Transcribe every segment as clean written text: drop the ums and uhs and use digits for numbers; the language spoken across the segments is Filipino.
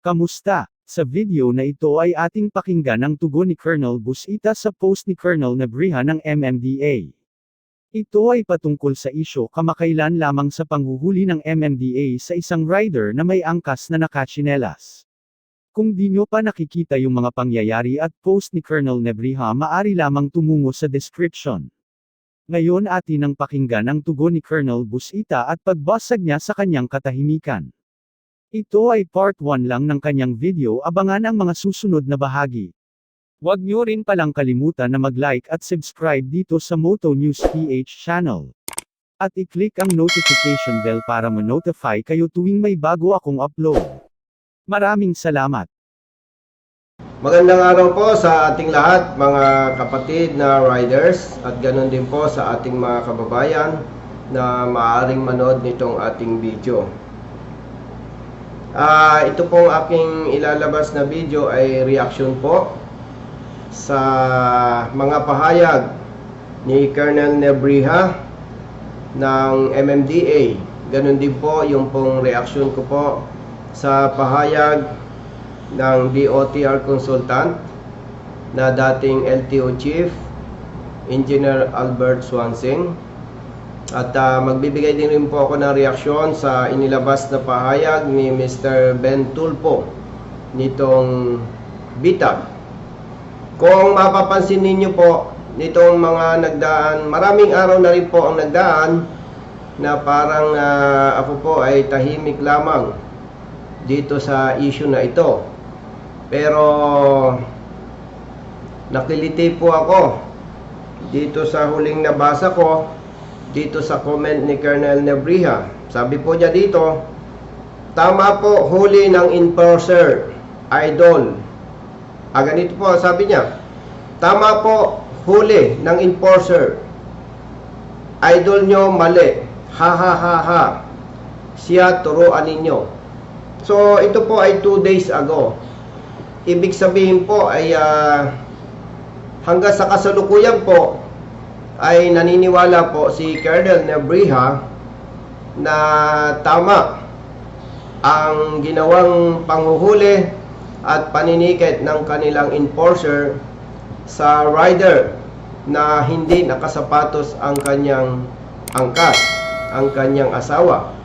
Kamusta? Sa video na ito ay ating pakinggan ang tugon ni Colonel Busita sa post ni Colonel Nebriha ng MMDA. Ito ay patungkol sa isyu kamakailan lamang sa panghuhuli ng MMDA sa isang rider na may angkas na nakatsinelas. Kung di nyo pa nakikita yung mga pangyayari at post ni Colonel Nebriha, maari lamang tumungo sa description. Ngayon atin ang pakinggan ang tugon ni Colonel Busita at pagbasag niya sa kanyang katahimikan. Ito ay part 1 lang ng kanyang video, abangan ang mga susunod na bahagi. Huwag nyo rin palang kalimutan na mag-like at subscribe dito sa Moto News PH channel. At i-click ang notification bell para ma-notify kayo tuwing may bago akong upload. Maraming salamat. Magandang araw po sa ating lahat, mga kapatid na riders, at ganoon din po sa ating mga kababayan na maaaring manood nitong ating video. Ito pong aking ilalabas na video ay reaction po sa mga pahayag ni Colonel Nebriha ng MMDA. Ganon din po yung pong reaction ko po sa pahayag ng DOTR consultant na dating LTO Chief Engineer Albert Swansing. At magbibigay din rin po ako ng reaksyon sa inilabas na pahayag ni Mr. Ben Tulpo nitong bitag. Kung mapapansin ninyo po, nitong mga nagdaan, maraming araw na rin po ang nagdaan na parang ako po ay tahimik lamang dito sa issue na ito. Pero nakiliti po ako dito sa huling nabasa ko dito sa comment ni Colonel Nebriha. Sabi po niya dito, tama po, huli ng enforcer, idol. Ganito po, sabi niya, tama po, huli ng enforcer, idol nyo mali, ha ha ha ha, siya turuan ninyo. So ito po ay 2 days ago. Ibig sabihin po ay hanggang sa kasalukuyan po ay naniniwala po si Colonel Nebriha na tama ang ginawang panghuhuli at paninikit ng kanilang enforcer sa rider na hindi nakasapatos ang kanyang angkas, ang kanyang asawa.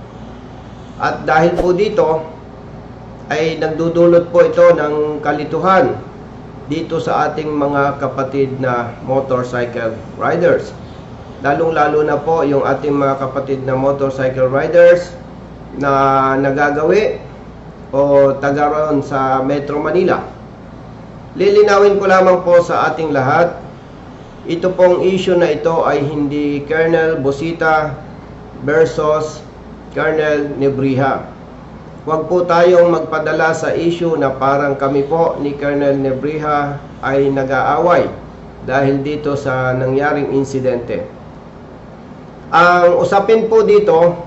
At dahil po dito ay nagdudulot po ito ng kalituhan dito sa ating mga kapatid na motorcycle riders. Lalong-lalo na po yung ating mga kapatid na motorcycle riders na nagagawi o taga-roon sa Metro Manila. Lilinawin ko lamang po sa ating lahat, ito pong issue na ito ay hindi Colonel Busita versus Colonel Nebriha. Huwag po tayong magpadala sa issue na parang kami po ni Colonel Nebriha ay nag-aaway dahil dito sa nangyaring insidente. Ang usapin po dito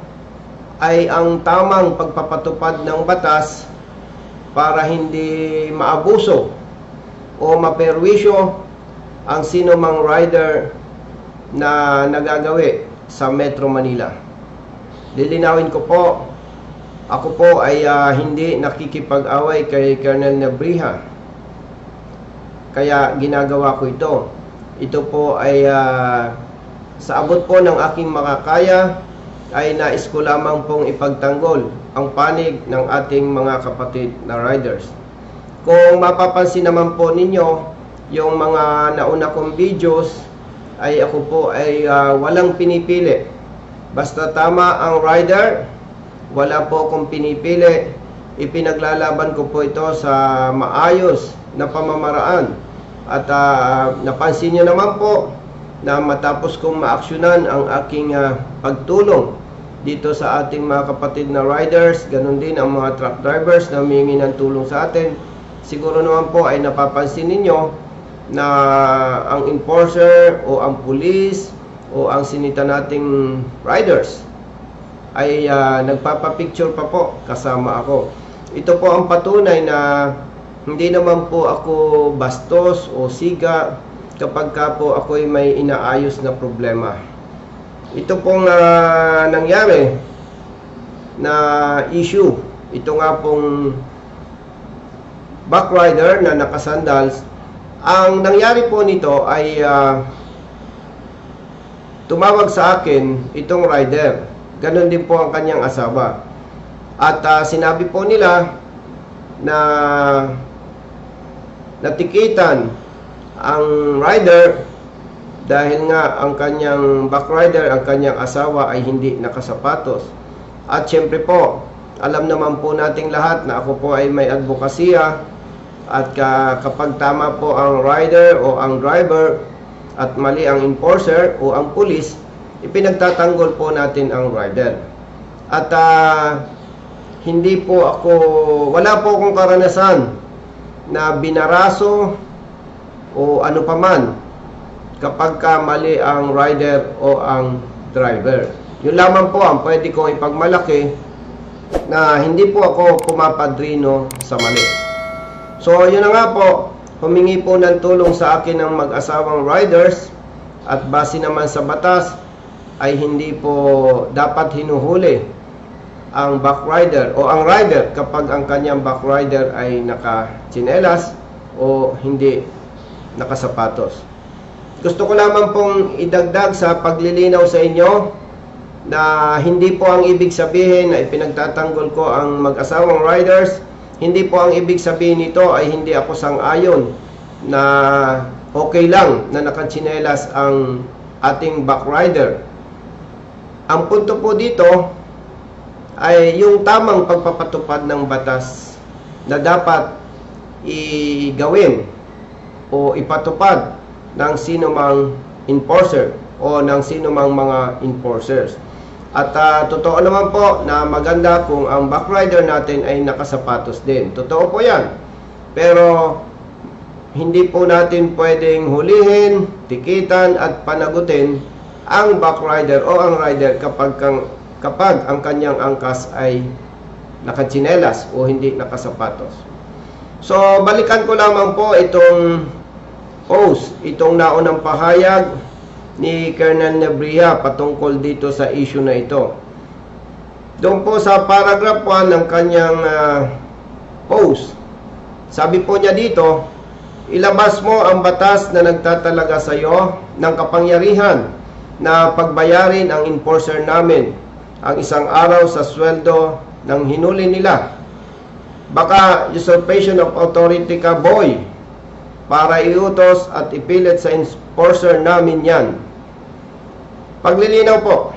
ay ang tamang pagpapatupad ng batas para hindi maabuso o maperwisyo ang sinumang rider na nagagawi sa Metro Manila. Lilinawin ko po, ako po ay hindi nakikipag-away kay Colonel Nebriha. Kaya ginagawa ko ito. Ito po ay sa abot po ng aking makakaya ay nais ko lamang pong ipagtanggol ang panig ng ating mga kapatid na riders. Kung mapapansin naman po ninyo yung mga nauna kong videos, ay ako po ay walang pinipili. Basta tama ang rider, wala po akong pinipili. Ipinaglalaban ko po ito sa maayos na pamamaraan. At napansin nyo naman po na matapos kong maaksyonan ang aking pagtulong dito sa ating mga kapatid na riders, ganun din ang mga truck drivers na humingi ng tulong sa atin. Siguro naman po ay napapansin ninyo na ang enforcer o ang pulis o ang sinita nating riders ay nagpapapicture pa po kasama ako. Ito po ang patunay na hindi naman po ako bastos o siga kapag ka po ako'y may inaayos na problema. Ito pong nangyari na issue, ito nga pong backrider na nakasandals. Ang nangyari po nito ay tumawag sa akin itong rider. Ganon din po ang kanyang asawa. At sinabi po nila na natikitan ang rider dahil nga ang kanyang backrider, ang kanyang asawa ay hindi nakasapatos. At syempre po, alam naman po nating lahat na ako po ay may advokasya at kapag tama po ang rider o ang driver at mali ang enforcer o ang pulis, ipinagtatanggol po natin ang rider. At hindi po ako, wala po akong karanasan na binaraso o ano paman kapag mali ang rider o ang driver. Yun lamang po ang pwede kong ipagmalaki na hindi po ako pumapadrino sa mali. So yun na nga po, humingi po ng tulong sa akin ng mag-asawang riders at base naman sa batas ay hindi po dapat hinuhuli ang backrider o ang rider kapag ang kanyang backrider ay naka-tsinelas o hindi nakasapatos. Gusto ko lamang pong idagdag sa paglilinaw sa inyo na hindi po ang ibig sabihin na ipinagtatanggol ko ang mag-asawang riders. Hindi po ang ibig sabihin nito ay hindi ako sang-ayon na okay lang na naka-tsinelas ang ating backrider. Ang punto po dito ay yung tamang pagpapatupad ng batas na dapat igawin o ipatupad ng sino mang enforcer o ng sino mang mga enforcers. At totoo naman po na maganda kung ang backrider natin ay nakasapatos din. Totoo po yan. Pero hindi po natin pwedeng hulihin, tikitan at panagutin ang backrider o ang rider kapag ang kanyang angkas ay nakatsinelas o hindi nakasapatos. So, balikan ko lamang po itong post, itong naunang pahayag ni Colonel Nebria patungkol dito sa issue na ito. Doon po sa paragraph 1 ng kanyang post, sabi po niya dito, ilabas mo ang batas na nagtatalaga sa iyo ng kapangyarihan na pagbayarin ang enforcer namin ang isang araw sa sweldo ng hinuli nila. Baka usurpation of authority ka, boy, para iutos at ipilit sa enforcer namin yan. Paglilinaw po,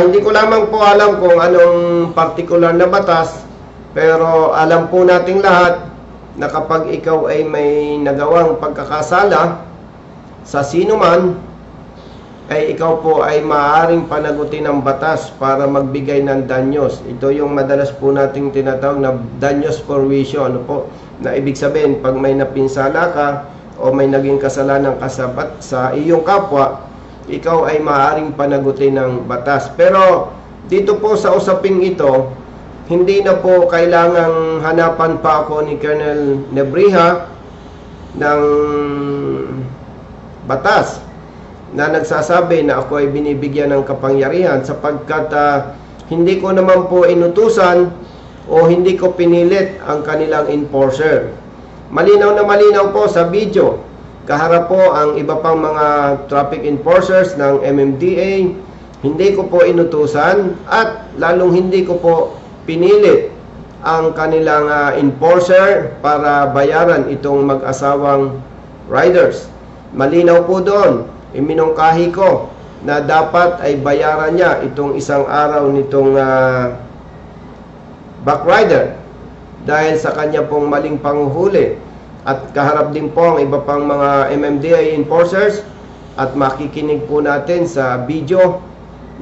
hindi ko lamang po alam kung anong particular na batas, pero alam po nating lahat na kapag ikaw ay may nagawang pagkakasala sa sino man, ay ikaw po ay maaaring panagutin ng batas para magbigay ng danyos. Ito yung madalas po nating tinatawag na danyos for wisyo. Ano po? Na ibig sabihin, pag may napinsala ka o may naging kasalanan kasabat sa iyong kapwa, ikaw ay maaaring panagutin ng batas. Pero dito po sa usaping ito, hindi na po kailangang hanapan pa ako ni Colonel Nebria ng batas na nagsasabi na ako ay binibigyan ng kapangyarihan sapagkat hindi ko naman po inutusan o hindi ko pinilit ang kanilang enforcer. Malinaw na malinaw po sa video, kaharap po ang iba pang mga traffic enforcers ng MMDA, hindi ko po inutusan at lalong hindi ko po pinilit ang kanilang enforcer para bayaran itong mag-asawang riders. Malinaw po doon, iminungkahi ko na dapat ay bayaran niya itong isang araw nitong backrider dahil sa kanya pong maling panguhuli. At kaharap din po ang iba pang mga MMDA enforcers at makikinig po natin sa video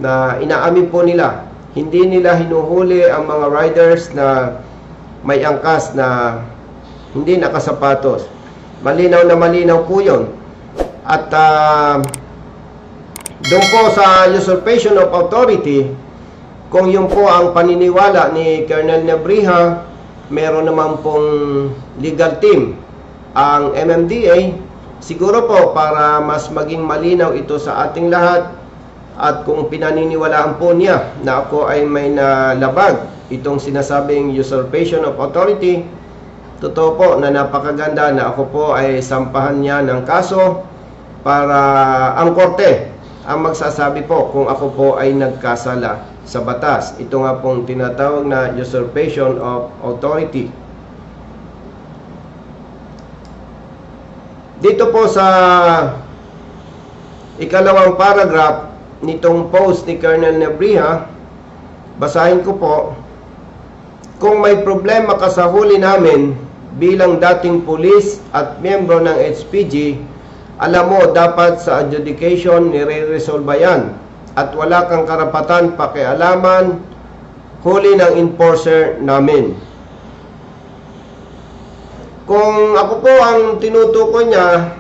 na inaamin po nila, hindi nila hinuhuli ang mga riders na may angkas na hindi nakasapatos. Malinaw na malinaw po yun. At doon po sa usurpation of authority, kung yun po ang paniniwala ni Colonel Nebria, meron naman pong legal team ang MMDA, siguro po para mas maging malinaw ito sa ating lahat at kung pinaniniwalaan po niya na ako ay may nalabag itong sinasabing usurpation of authority, Totoo po na napakaganda na ako po ay sampahan niya ng kaso para ang korte ang magsasabi po kung ako po ay nagkasala sa batas. Ito nga pong tinatawag na usurpation of authority. Dito po sa ikalawang paragraph nitong post ni Colonel Nebriha, basahin ko po, kung may problema ka sa huli namin bilang dating pulis at miyembro ng HPG, alam mo dapat sa adjudication nire-resolve yan at wala kang karapatan pakialaman huli ng enforcer namin. Kung ako po ang tinutukoy niya,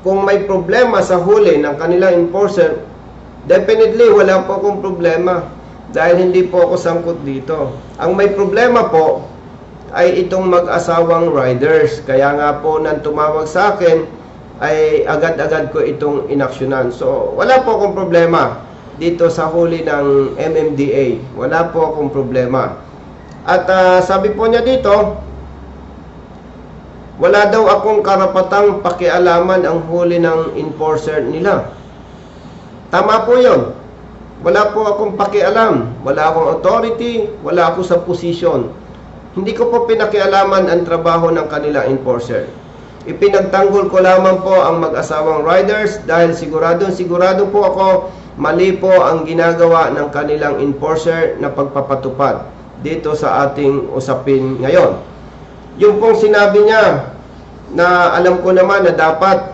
kung may problema sa huli ng kanilang enforcer, definitely wala po akong problema dahil hindi po ako sangkot dito. Ang may problema po ay itong mag-asawang riders. Kaya nga po nang tumawag sa akin ay agad-agad ko itong inaksyonan. So wala po akong problema dito sa huli ng MMDA. Wala po akong problema. At sabi po niya dito, wala daw akong karapatang pakialaman ang huli ng enforcer nila. Tama po yun. Wala po akong pakialam. Wala akong authority. Wala ako sa posisyon. Hindi ko po pinakialaman ang trabaho ng kanilang enforcer. Ipinagtanggol ko lamang po ang mag-asawang riders dahil sigurado po ako mali po ang ginagawa ng kanilang enforcer na pagpapatupad dito sa ating usapin ngayon. Yung pong sinabi niya na alam ko naman na dapat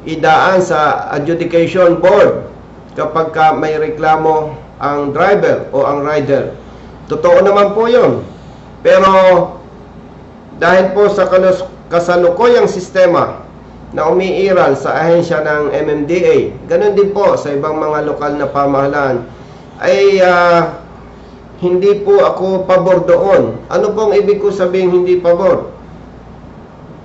idaan sa adjudication board kapag ka may reklamo ang driver o ang rider. Totoo naman po yun. Pero dahil po sa kasalukuyang sistema na umiiral sa ahensya ng MMDA, ganun din po sa ibang mga lokal na pamahalaan, ay hindi po ako pabor doon. Ano pong ibig ko sabihin hindi pabor?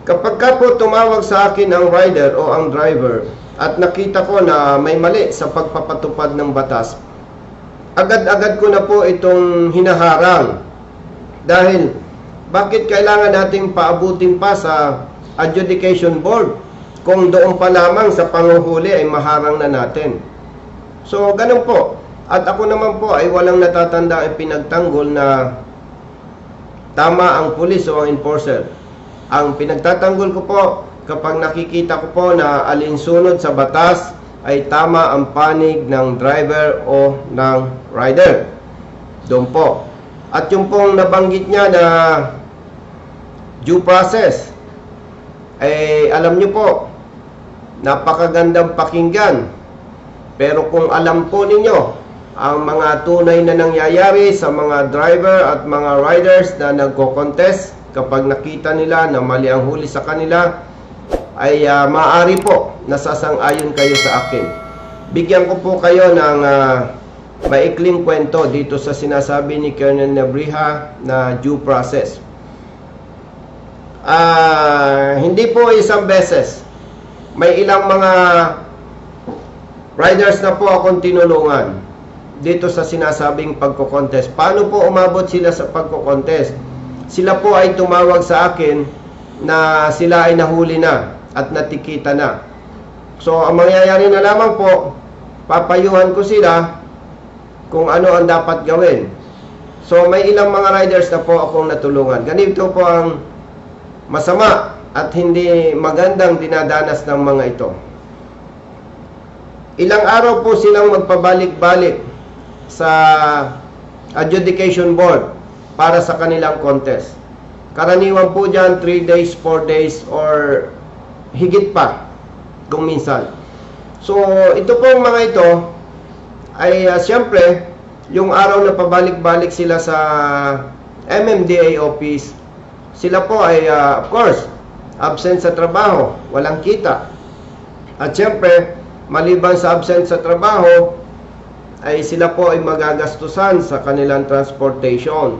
Kapag ka po tumawag sa akin ang rider o ang driver at nakita ko na may mali sa pagpapatupad ng batas, agad-agad ko na po itong hinaharang. Dahil bakit kailangan nating paabutin pa sa adjudication board kung doon pa lamang sa panguhuli ay maharang na natin? So ganun po. At ako naman po ay walang natatanda pinagtanggol na tama ang pulis o ang enforcer. Ang pinagtatanggol ko po kapag nakikita ko po na alinsunod sa batas ay tama ang panig ng driver o ng rider. Doon po. At yung pong nabanggit niya na due process, ay alam niyo po, napakagandang pakinggan. Pero kung alam po ninyo ang mga tunay na nangyayari sa mga driver at mga riders na nagko-contest, kapag nakita nila na mali ang huli sa kanila, ay maaari po nasasang-ayon kayo sa akin. Bigyan ko po kayo ng maikling kwento dito sa sinasabi ni Colonel Nebriha na due process. Hindi po isang beses. May ilang mga riders na po akong tinulungan dito sa sinasabing pagko-contest. Paano po umabot sila sa pagko-contest? Sila po ay tumawag sa akin na sila ay nahuli na at natikita na. So ang mangyayari na lamang po, papayuhan ko sila kung ano ang dapat gawin. So may ilang mga riders na po akong natulungan. Ganito po ang masama at hindi magandang dinadanas ng mga ito. Ilang araw po silang magpabalik-balik sa adjudication board para sa kanilang contest. Karaniwan po dyan 3 days, 4 days or higit pa kung minsan. So ito pong mga ito ay siyempre yung araw na pabalik-balik sila sa MMDA office, sila po ay of course absent sa trabaho, walang kita. At siyempre maliban sa absent sa trabaho ay sila po ay magagastusan sa kanilang transportation.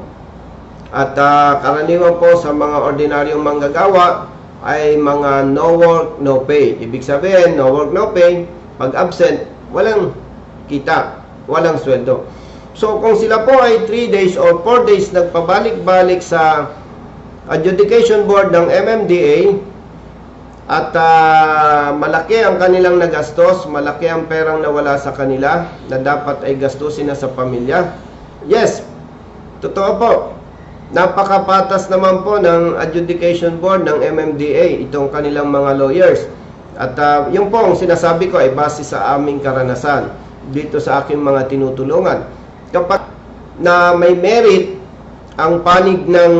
At karaniwan po sa mga ordinaryong manggagawa ay mga no work, no pay. Ibig sabihin, no work, no pay. Pag absent, walang kita, walang sweldo. So kung sila po ay 3 days or 4 days nagpabalik-balik sa adjudication board ng MMDA at malaki ang kanilang nagastos, malaki ang perang nawala sa kanila na dapat ay gastusin na sa pamilya. Yes, totoo po. Napakapatas naman po ng adjudication board ng MMDA, itong kanilang mga lawyers. At yung po ang sinasabi ko ay base sa aming karanasan dito sa aking mga tinutulungan. Kapag na may merit ang panig ng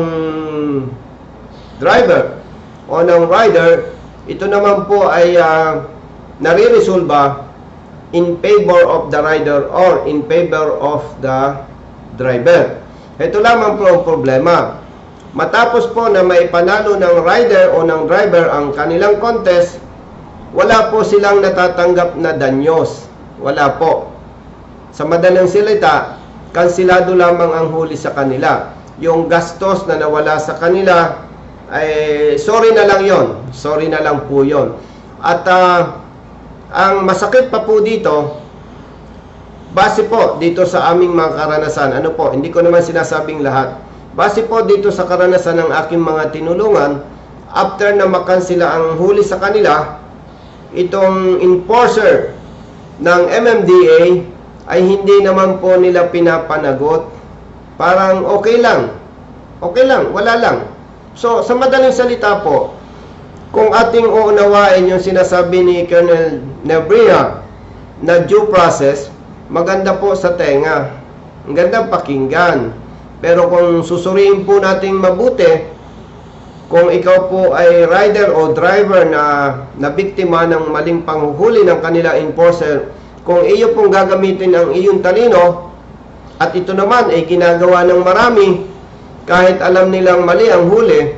driver o ng rider, ito naman po ay nare-resolba in favor of the rider or in favor of the driver. Ito lamang po ang problema. Matapos po na may panalo ng rider o ng driver ang kanilang contest, wala po silang natatanggap na danyos. Wala po. Sa madaling salita, kansilado lamang ang huli sa kanila. Yung gastos na nawala sa kanila, ay sorry na lang yon, sorry na lang po yon. At ang masakit pa po dito, base po dito sa aming mga karanasan, ano po, hindi ko naman sinasabing lahat, base po dito sa karanasan ng aking mga tinulungan, after na makansila ang huli sa kanila, itong enforcer ng MMDA ay hindi naman po nila pinapanagot. Parang okay lang, wala lang. So, sa madaling salita po, kung ating uunawain yung sinasabi ni Colonel Nebria na due process, maganda po sa tenga. Ang ganda pakinggan. Pero kung susuriin po nating mabuti, kung ikaw po ay rider o driver na biktima ng maling panghuhuli ng kanila enforcer, kung iyo pong gagamitin ang iyong talino, at ito naman ay ginagawa ng marami, kahit alam nilang mali ang huli,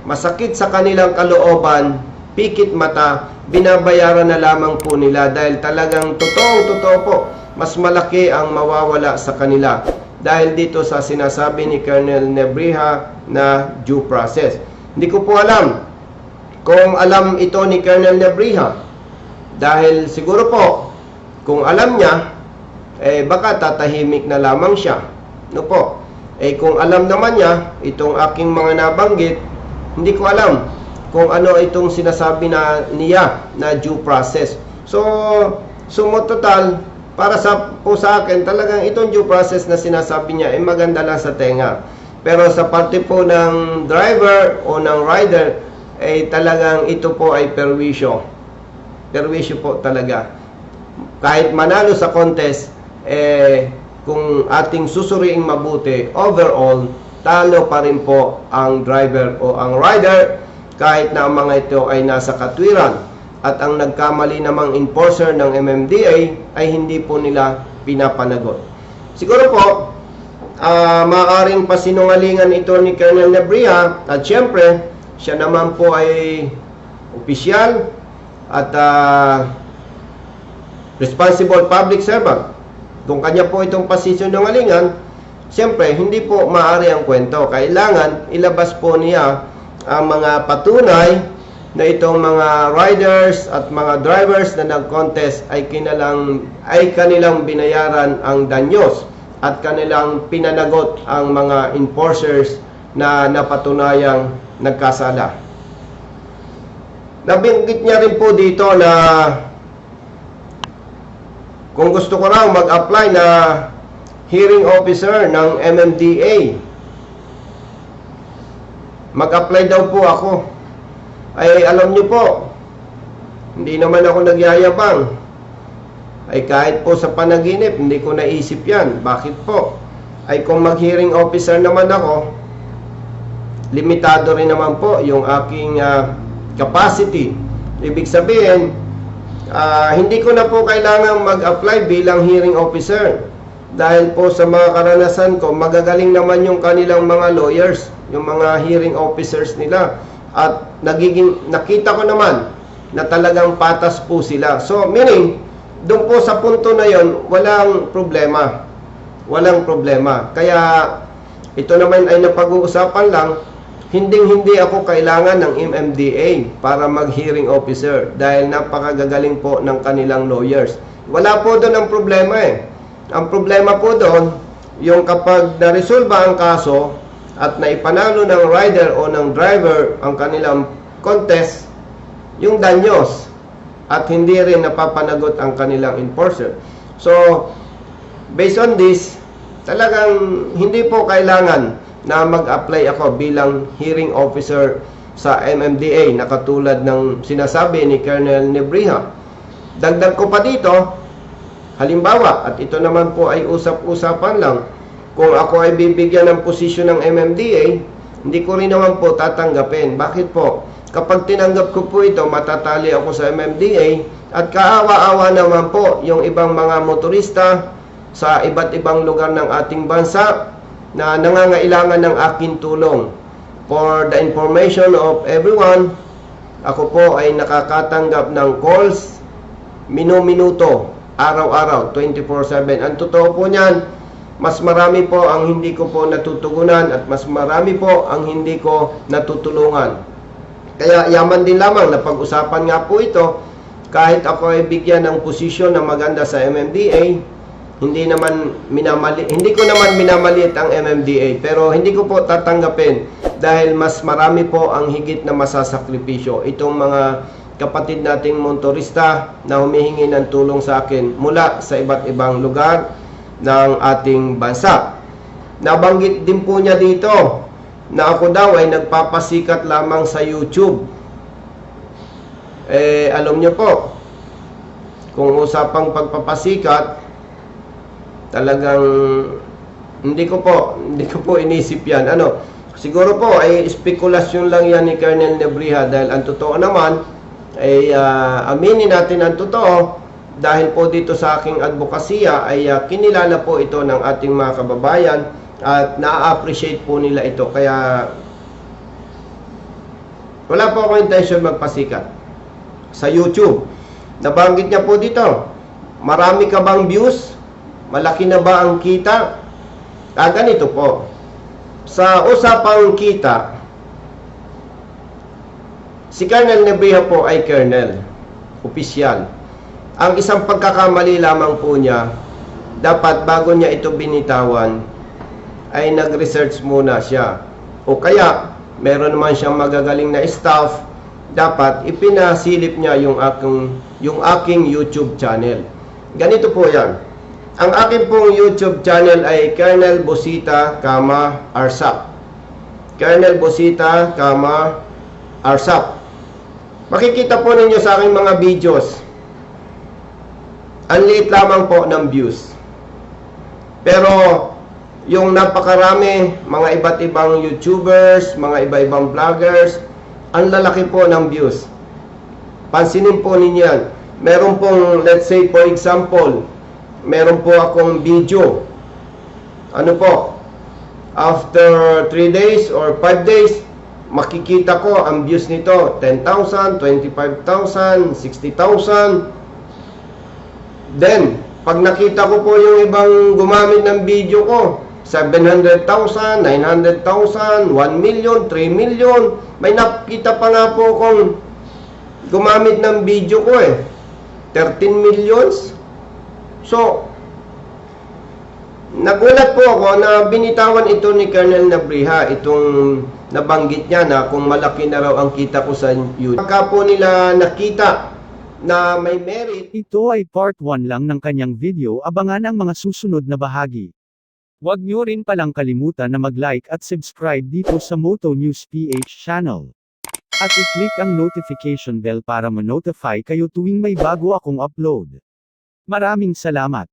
masakit sa kanilang kalooban, pikit mata, binabayaran na lamang po nila dahil talagang totoo po, mas malaki ang mawawala sa kanila dahil dito sa sinasabi ni Colonel Nebria na due process. Hindi ko po alam kung alam ito ni Colonel Nebria dahil siguro po kung alam niya, baka tatahimik na lamang siya. No po? Kung alam naman niya, itong aking mga nabanggit, hindi ko alam kung ano itong sinasabi niya na due process. So total, para po sa akin, talagang itong due process na sinasabi niya ay maganda lang sa tenga. Pero sa parte po ng driver o ng rider, talagang ito po ay perwisyo. Perwisyo po talaga. Kahit manalo sa contest, kung ating susuriing mabuti, overall, talo pa rin po ang driver o ang rider kahit na ang mga ito ay nasa katwiran. At ang nagkamali namang enforcer ng MMDA ay hindi po nila pinapanagot. Siguro po, maaaring pasinungalingan ito ni Colonel Nebria at syempre, siya naman po ay opisyal at responsible public servant. Kung kanya po itong pasinungalingan, siyempre, hindi po maaari ang kwento. Kailangan ilabas po niya ang mga patunay na itong mga riders at mga drivers na nag-contest ay kanilang binayaran ang danyos at kanilang pinanagot ang mga enforcers na napatunayang nagkasala. Nabanggit niya rin po dito na kung gusto ko raw mag-apply na hearing officer ng MMDA, mag-apply daw po ako. Ay alam niyo po, hindi naman ako nagyayabang. Ay kahit po sa panaginip, hindi ko naisip yan. Bakit po? Ay kung mag-hearing officer naman ako, limitado rin naman po yung aking capacity. Ibig sabihin, hindi ko na po kailangang mag-apply bilang hearing officer. Dahil po sa mga karanasan ko, magagaling naman yung kanilang mga lawyers, yung mga hearing officers nila. At nakita ko naman na talagang patas po sila. So, meaning, doon po sa punto na yon, walang problema. Walang problema. Kaya, ito naman ay napag-uusapan lang, hindi ako kailangan ng MMDA para mag-hearing officer dahil napakagagaling po ng kanilang lawyers. Wala po doon ang problema Ang problema po doon, yung kapag naresolba ang kaso, at naipanalo ng rider o ng driver ang kanilang contest, yung danyos, at hindi rin napapanagot ang kanilang enforcer. So, based on this, talagang hindi po kailangan na mag-apply ako bilang hearing officer sa MMDA na katulad ng sinasabi ni Colonel Nebriha. Dagdag ko pa dito, halimbawa, at ito naman po ay usap-usapan lang, kung ako ay bibigyan ng posisyon ng MMDA, hindi ko rin naman po tatanggapin. Bakit po? Kapag tinanggap ko po ito, matatali ako sa MMDA at kaawa-awa naman po yung ibang mga motorista sa iba't ibang lugar ng ating bansa na nangangailangan ng aking tulong. For the information of everyone, ako po ay nakakatanggap ng calls minu-minuto, araw-araw, 24/7. Ang totoo po niyan, mas marami po ang hindi ko po natutugunan at mas marami po ang hindi ko natutulungan. Kaya yaman din lamang na pag-usapan nga po ito, kahit ako ay bigyan ng posisyon na maganda sa MMDA, hindi ko naman minamaliit ang MMDA, pero hindi ko po tatanggapin dahil mas marami po ang higit na masasakripisyo. Itong mga kapatid nating motorista na humihingi ng tulong sa akin mula sa iba't ibang lugar ng ating bansa. Nabanggit din po niya dito na ako daw ay nagpapasikat lamang sa YouTube. Alam niyo po, kung usapang pagpapasikat, talagang hindi ko po inisip yan. Siguro po ay spekulasyon lang yan ni Colonel Nebriha dahil ang totoo naman ay aminin natin ang totoo dahil po dito sa aking advokasya ay kinilala po ito ng ating mga kababayan at na-appreciate po nila ito. Kaya wala po akong intention magpasikat sa YouTube. Nabanggit niya po dito, marami ka bang views? Malaki na ba ang kita? Ganito po. Sa usapang kita, si Colonel Nebriha po ay Colonel, opisyal. Ang isang pagkakamali lamang po niya, dapat bago niya ito binitawan, ay nag-research muna siya. O kaya, meron naman siyang magagaling na staff, dapat ipinasilip niya yung aking YouTube channel. Ganito po yan. Ang aking pong YouTube channel ay Colonel Busita, Arsap. Colonel Busita, Arsap. Makikita po ninyo sa aking mga videos, ang liit lamang po ng views. Pero, yung napakarami, mga iba't ibang YouTubers, mga iba-ibang vloggers, ang lalaki po ng views. Pansinin po ninyo yan. Meron pong, let's say for example, meron po akong video. After 3 days or 5 days, makikita ko ang views nito, 10,000, 25,000, 60,000. Then, pag nakita ko po yung ibang gumamit ng video ko, 700,000, 900,000, 1 million, 3 million. May nakita pa nga po kung gumamit ng video ko 13 millions. So, nagulat po ako na binitawan ito ni Colonel Nebriha, itong nabanggit niya na kung malaki na raw ang kita ko sa YouTube. Pagka po nila nakita na may merit. Ito ay part 1 lang ng kanyang video, abangan ang mga susunod na bahagi. Huwag niyo rin palang kalimutan na mag-like at subscribe dito sa Moto News PH channel. At i-click ang notification bell para ma-notify kayo tuwing may bago akong upload. Maraming salamat.